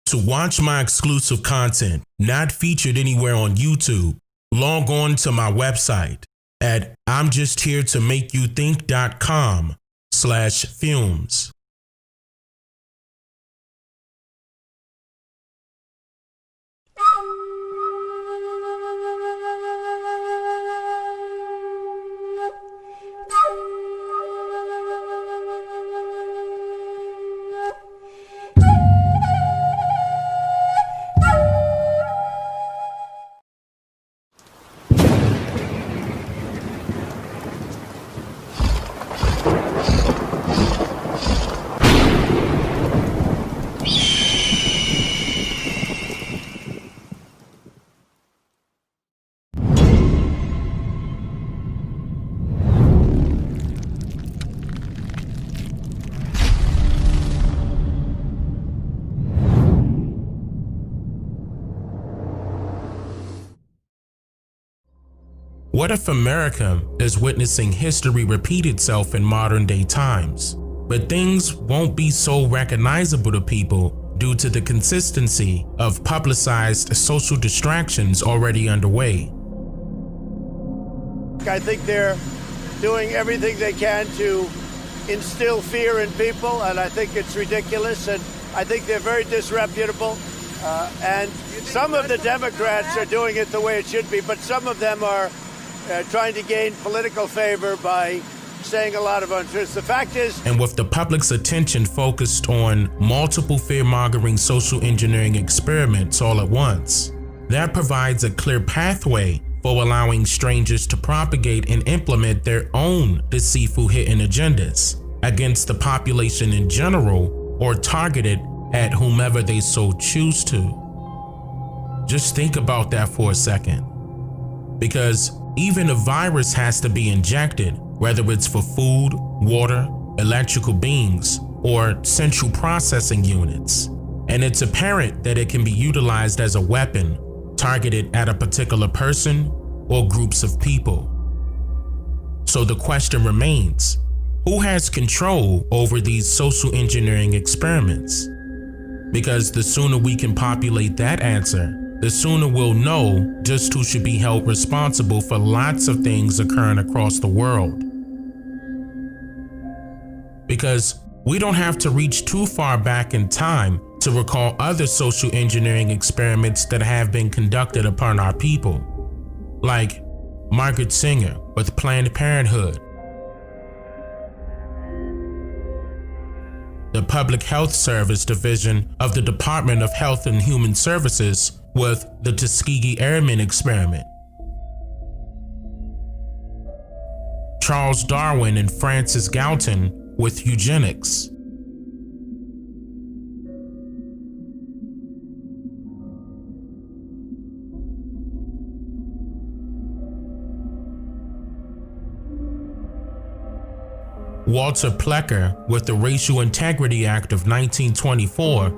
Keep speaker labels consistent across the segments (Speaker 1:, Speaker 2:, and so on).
Speaker 1: To watch my exclusive content not featured anywhere on YouTube, log on to my website at imjustheretomakeyoutthink.com/films. What if America is witnessing history repeat itself in modern day times, but things won't be so recognizable to people due to the consistency of publicized social distractions already underway?
Speaker 2: I think they're doing everything they can to instill fear in people, and I think it's ridiculous, and I think they're very disreputable. And some of the Democrats are doing it the way it should be, but some of them are trying to gain political favor by saying a lot of untruths. The fact is,
Speaker 1: and with the public's attention focused on multiple fear-mongering social engineering experiments all at once, that provides a clear pathway for allowing strangers to propagate and implement their own deceitful hidden agendas against the population in general, or targeted at whomever they so choose to. Just think about that for a second. Because even a virus has to be injected, whether it's for food, water, electrical beams, or central processing units. And it's apparent that it can be utilized as a weapon targeted at a particular person or groups of people. So the question remains, who has control over these social engineering experiments? Because the sooner we can populate that answer, the sooner we'll know just who should be held responsible for lots of things occurring across the world. Because we don't have to reach too far back in time to recall other social engineering experiments that have been conducted upon our people, like Margaret Sanger with Planned Parenthood, the Public Health Service Division of the Department of Health and Human Services with the Tuskegee Airmen experiment, Charles Darwin and Francis Galton with Eugenics, Walter Plecker with the Racial Integrity Act of 1924,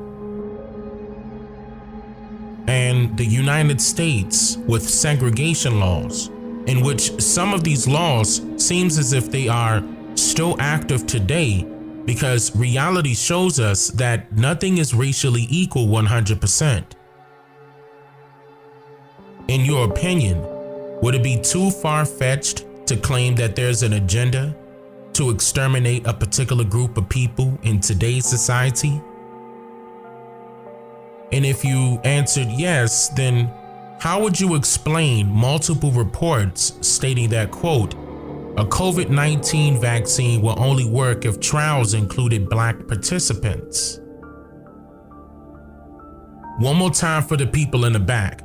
Speaker 1: and the United States with segregation laws, in which some of these laws seems as if they are still active today, because reality shows us that nothing is racially equal 100%. In your opinion, would it be too far-fetched to claim that there's an agenda to exterminate a particular group of people in today's society? And if you answered yes, then how would you explain multiple reports stating that, quote, a COVID-19 vaccine will only work if trials included Black participants? One more time for the people in the back.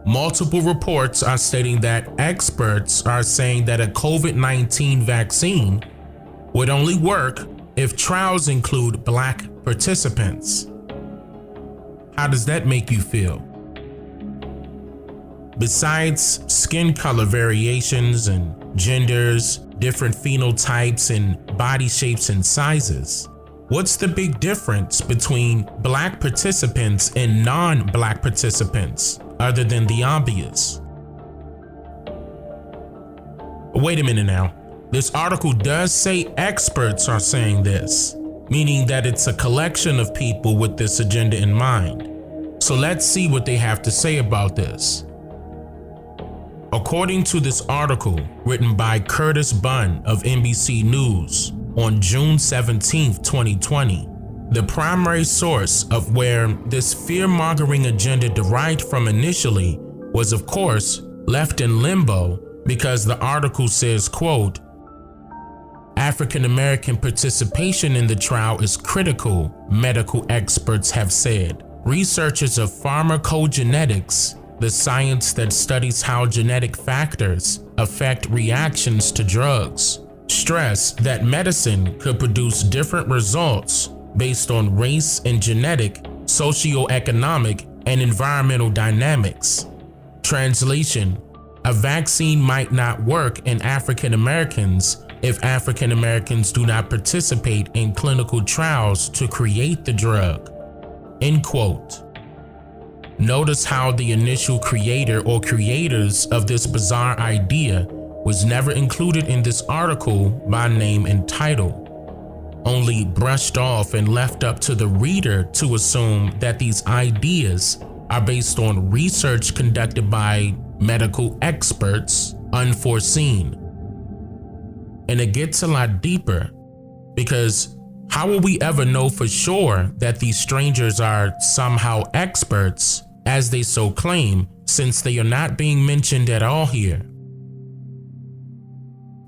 Speaker 1: Multiple reports are stating that experts are saying that a COVID-19 vaccine would only work if trials include Black participants. How does that make you feel? Besides skin color variations and genders, different phenotypes and body shapes and sizes, what's the big difference between Black participants and non-Black participants other than the obvious? Wait a minute now. This article does say experts are saying this, meaning that it's a collection of people with this agenda in mind. So let's see what they have to say about this. According to this article written by Curtis Bunn of NBC News on June 17, 2020, the primary source of where this fear-mongering agenda derived from initially was, of course, left in limbo because the article says, quote, African-American participation in the trial is critical, medical experts have said. Researchers of pharmacogenetics, the science that studies how genetic factors affect reactions to drugs, stress that medicine could produce different results based on race and genetic, socioeconomic, and environmental dynamics. Translation: a vaccine might not work in African Americans if African Americans do not participate in clinical trials to create the drug. End quote. Notice how the initial creator or creators of this bizarre idea was never included in this article by name and title, only brushed off and left up to the reader to assume that these ideas are based on research conducted by medical experts, unforeseen. And it gets a lot deeper, because how will we ever know for sure that these strangers are somehow experts, as they so claim, since they are not being mentioned at all here?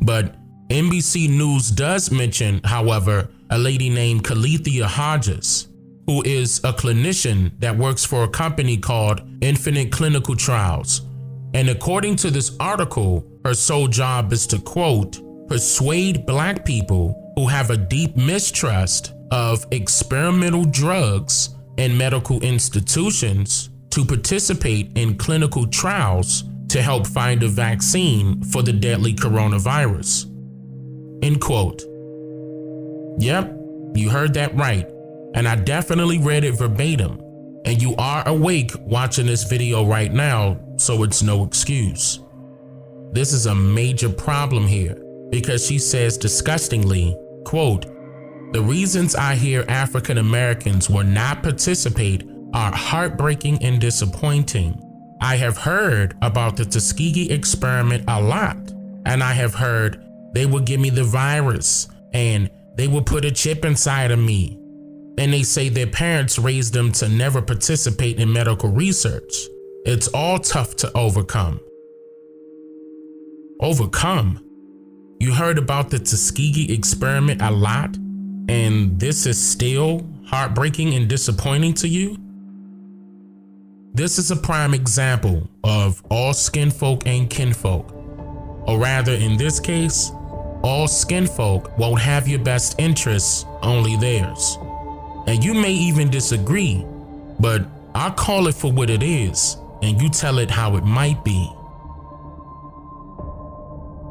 Speaker 1: But NBC News does mention, however, a lady named Calethea Hodges, who is a clinician that works for a company called Infinite Clinical Trials. And according to this article, her sole job is to, quote, persuade Black people who have a deep mistrust of experimental drugs and medical institutions to participate in clinical trials to help find a vaccine for the deadly coronavirus. End quote. Yep, you heard that right. And I definitely read it verbatim. And you are awake watching this video right now, so it's no excuse. This is a major problem here, because she says disgustingly, quote, the reasons I hear African Americans will not participate are heartbreaking and disappointing. I have heard about the Tuskegee experiment a lot, and I have heard they will give me the virus and they will put a chip inside of me. And they say their parents raised them to never participate in medical research. It's all tough to overcome. Overcome? You heard about the Tuskegee experiment a lot, and this is still heartbreaking and disappointing to you? This is a prime example of all skin folk and kinfolk, or rather in this case, all skin folk won't have your best interests, only theirs. And you may even disagree, but I'll call it for what it is, and you tell it how it might be.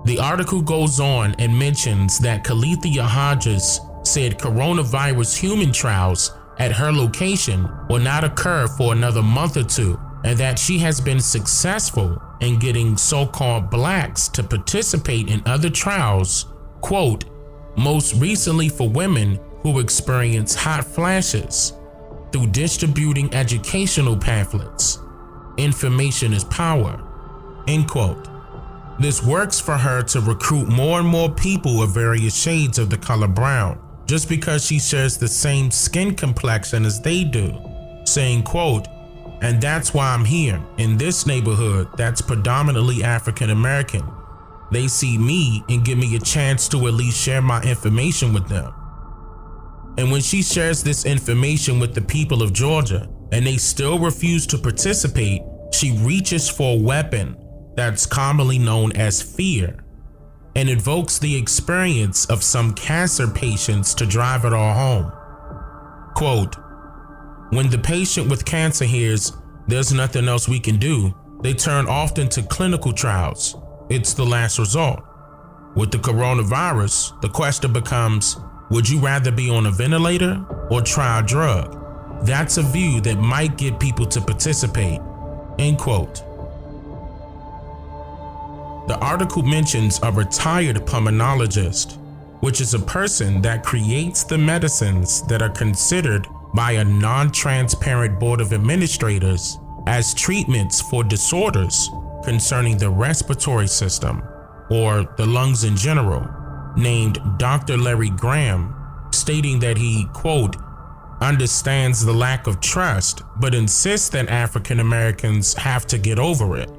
Speaker 1: The article goes on and mentions that Calethea Hodges said coronavirus human trials at her location will not occur for another month or two, and that she has been successful in getting so-called Blacks to participate in other trials, quote, most recently for women who experience hot flashes, through distributing educational pamphlets. Information is power, end quote. This works for her to recruit more and more people of various shades of the color brown, just because she shares the same skin complexion as they do, saying, quote, and that's why I'm here in this neighborhood that's predominantly African American. They see me and give me a chance to at least share my information with them. And when she shares this information with the people of Georgia and they still refuse to participate, she reaches for a weapon that's commonly known as fear, and invokes the experience of some cancer patients to drive it all home. Quote, when the patient with cancer hears there's nothing else we can do, they turn often to clinical trials. It's the last resort. With the coronavirus, the question becomes, would you rather be on a ventilator or try a drug? That's a view that might get people to participate, end quote. The article mentions a retired pulmonologist which is a person that creates the medicines that are considered by a non-transparent board of administrators as treatments for disorders concerning the respiratory system or the lungs in general, named Dr. Larry Graham, stating that he, quote, understands the lack of trust, but insists that African Americans have to get over it.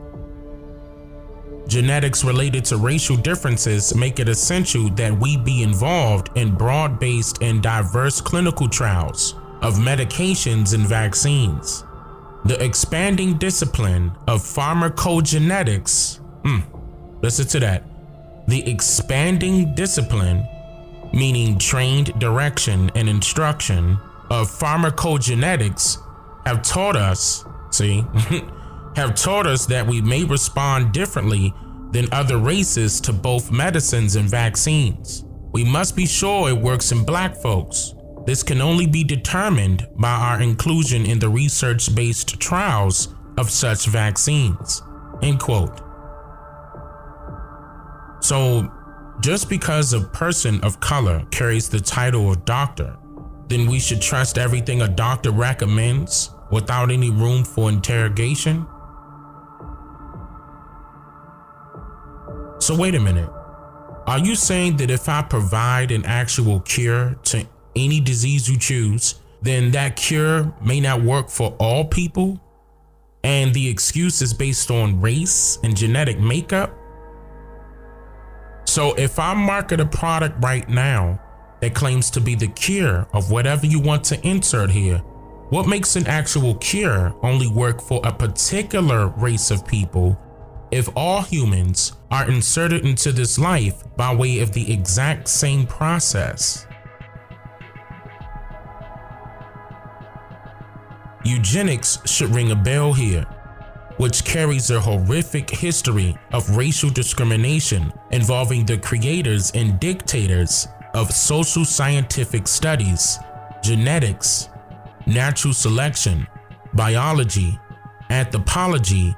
Speaker 1: Genetics related to racial differences make it essential that we be involved in broad-based and diverse clinical trials of medications and vaccines. The expanding discipline of pharmacogenetics, listen to that, the expanding discipline, meaning trained direction and instruction, of pharmacogenetics have taught us, have taught us that we may respond differently than other races to both medicines and vaccines. We must be sure it works in Black folks. This can only be determined by our inclusion in the research-based trials of such vaccines, end quote. So just because a person of color carries the title of doctor, then we should trust everything a doctor recommends without any room for interrogation? So wait a minute. Are you saying that if I provide an actual cure to any disease you choose, then that cure may not work for all people? And the excuse is based on race and genetic makeup? So if I market a product right now that claims to be the cure of whatever you want to insert here, what makes an actual cure only work for a particular race of people if all humans are inserted into this life by way of the exact same process? Eugenics should ring a bell here, which carries a horrific history of racial discrimination involving the creators and dictators of social scientific studies, genetics, natural selection, biology, anthropology,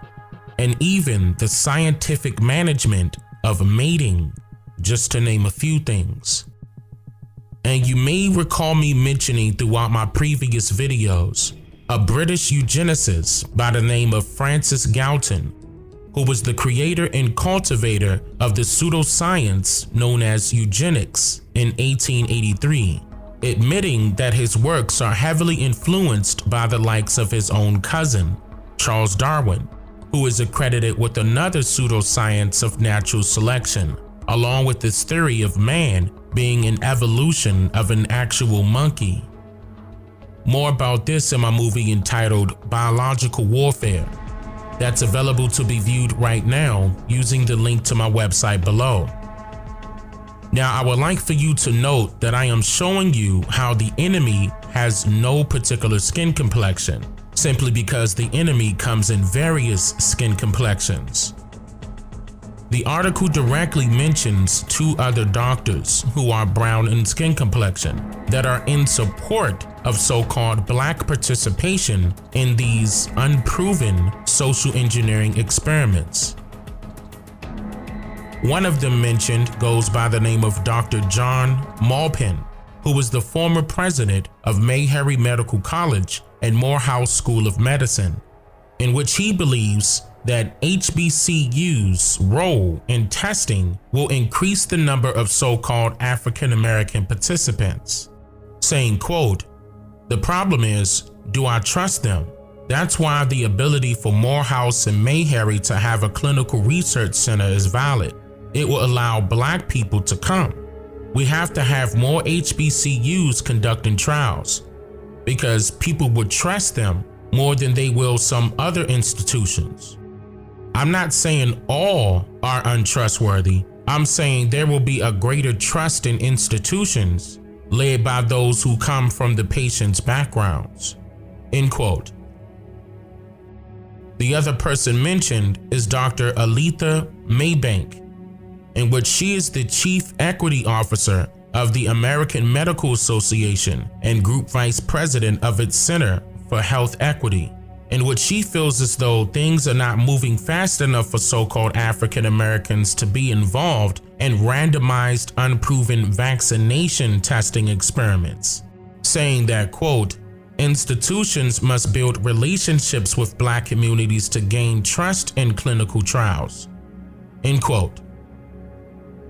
Speaker 1: and even the scientific management of mating, just to name a few things. And you may recall me mentioning throughout my previous videos a British eugenicist by the name of Francis Galton, who was the creator and cultivator of the pseudoscience known as eugenics in 1883, admitting that his works are heavily influenced by the likes of his own cousin, Charles Darwin, who is accredited with another pseudoscience of natural selection, along with his theory of man being an evolution of an actual monkey. More about this in my movie entitled Biological Warfare, that's available to be viewed right now using the link to my website below. Now, I would like for you to note that I am showing you how the enemy has no particular skin complexion, simply because the enemy comes in various skin complexions. The article directly mentions two other doctors who are brown in skin complexion that are in support of so-called Black participation in these unproven social engineering experiments. One of them mentioned goes by the name of Dr. John Maupin, who was the former president of Meharry Medical College and Morehouse School of Medicine, in which he believes that HBCU's role in testing will increase the number of so-called African American participants, saying, quote, "The problem is, do I trust them? That's why the ability for Morehouse and Meharry to have a clinical research center is valid. It will allow Black people to come. We have to have more HBCUs conducting trials because people would trust them more than they will some other institutions. I'm not saying all are untrustworthy. I'm saying there will be a greater trust in institutions led by those who come from the patient's backgrounds." End quote. The other person mentioned is Dr. Aletha Maybank, in which she is the Chief Equity Officer of the American Medical Association and Group Vice President of its Center for Health Equity, in which she feels as though things are not moving fast enough for so-called African Americans to be involved and randomized unproven vaccination testing experiments, saying that, quote, institutions must build relationships with Black communities to gain trust in clinical trials, end quote.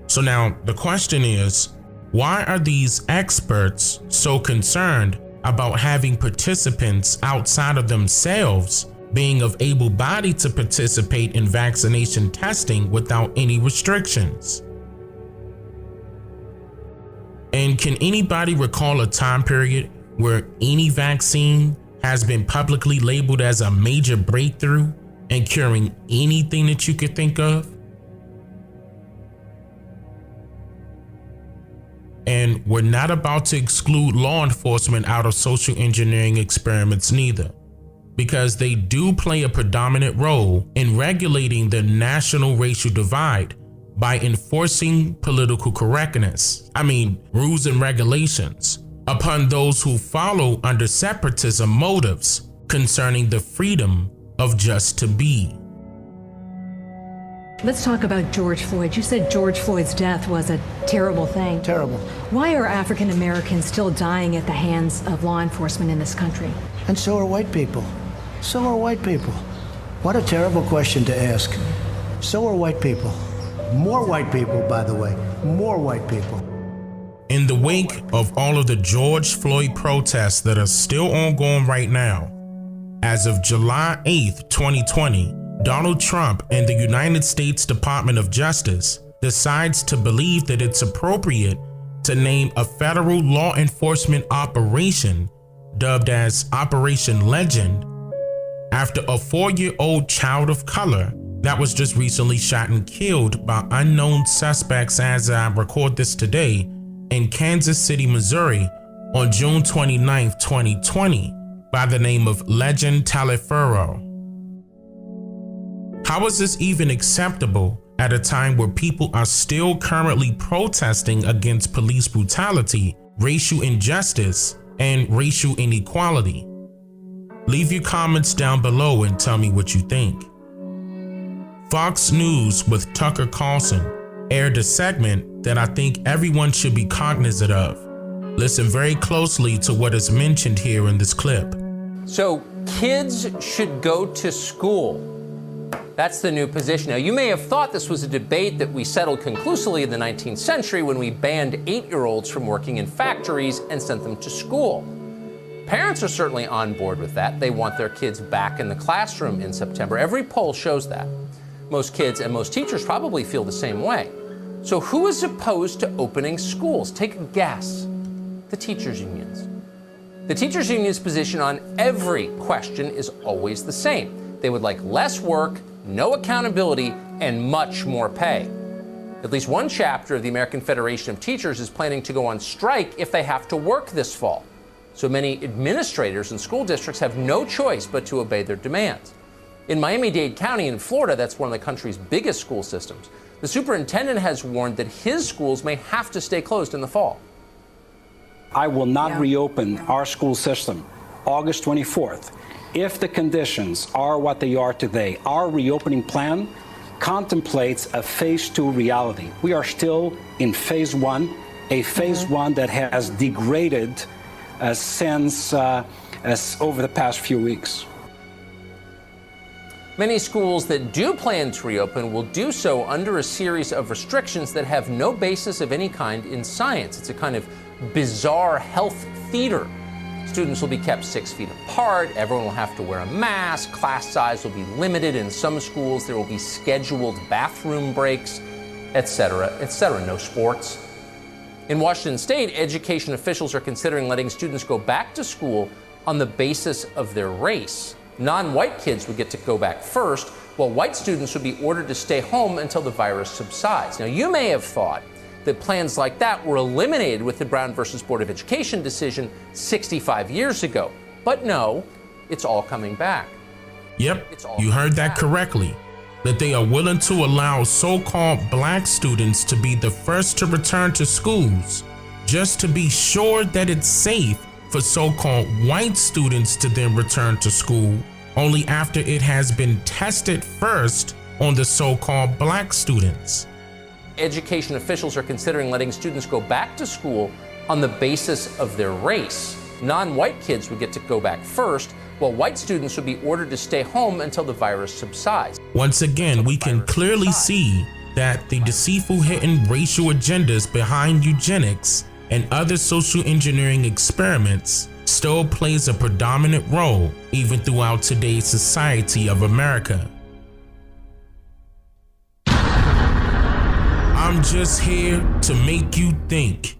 Speaker 1: So now the question is, why are these experts so concerned about having participants outside of themselves being of able body to participate in vaccination testing without any restrictions? And can anybody recall a time period where any vaccine has been publicly labeled as a major breakthrough in curing anything that you could think of? And we're not about to exclude law enforcement out of social engineering experiments neither, because they do play a predominant role in regulating the national racial divide by enforcing political correctness, rules and regulations, upon those who follow under separatism motives concerning the freedom of just to be.
Speaker 3: Let's talk about George Floyd. You said George Floyd's death was a terrible thing.
Speaker 2: Terrible.
Speaker 3: Why are African Americans still dying at the hands of law enforcement in this country?
Speaker 4: And so are white people. So are white people. What a terrible question to ask. So are white people. More white people, by the way. More white people.
Speaker 1: In the wake of all of the George Floyd protests that are still ongoing right now, as of July 8th, 2020, Donald Trump and the United States Department of Justice decides to believe that it's appropriate to name a federal law enforcement operation dubbed as Operation Legend after a 4-year-old child of color that was just recently shot and killed by unknown suspects as I record this today in Kansas City, Missouri on June 29th, 2020 by the name of Legend Taliaferro. How is this even acceptable at a time where people are still currently protesting against police brutality, racial injustice, and racial inequality? Leave your comments down below and tell me what you think. Fox News with Tucker Carlson aired a segment that I think everyone should be cognizant of. Listen very closely to what is mentioned here in this clip.
Speaker 5: So kids should go to school. That's the new position. Now, you may have thought this was a debate that we settled conclusively in the 19th century when we banned 8-year-olds from working in factories and sent them to school. Parents are certainly on board with that. They want their kids back in the classroom in September. Every poll shows that. Most kids and most teachers probably feel the same way. So who is opposed to opening schools? Take a guess. The teachers' unions. The teachers' union's position on every question is always the same. They would like less work, no accountability, and much more pay. At least one chapter of the American Federation of Teachers is planning to go on strike if they have to work this fall. So many administrators and school districts have no choice but to obey their demands. In Miami-Dade County in Florida, that's one of the country's biggest school systems, the superintendent has warned that his schools may have to stay closed in the fall.
Speaker 6: I will not reopen our school system August 24th. If the conditions are what they are today, our reopening plan contemplates a phase 2 reality. We are still in phase 1, a phase 1 that has degraded since over the past few weeks.
Speaker 5: Many schools that do plan to reopen will do so under a series of restrictions that have no basis of any kind in science. It's a kind of bizarre health theater. Students will be kept 6 feet apart, everyone will have to wear a mask, class size will be limited in some schools, there will be scheduled bathroom breaks, etc., etc., no sports. In Washington State, education officials are considering letting students go back to school on the basis of their race. Non-white kids would get to go back first, while white students would be ordered to stay home until the virus subsides. Now, you may have thought that plans like that were eliminated with the Brown versus Board of Education decision 65 years ago. But no, it's all coming back.
Speaker 1: Yep, you heard that correctly. That they are willing to allow so-called black students to be the first to return to schools, just to be sure that it's safe for so-called white students to then return to school, only after it has been tested first on the so-called black students.
Speaker 5: education officials are considering letting students go back to school on the basis of their race. Non-white kids would get to go back first, while white students would be ordered to stay home until the virus subsides.
Speaker 1: Once again, we can clearly see that the deceitful hidden racial agendas behind eugenics and other social engineering experiments still plays a predominant role even throughout today's society of America. I'm just here to make you think.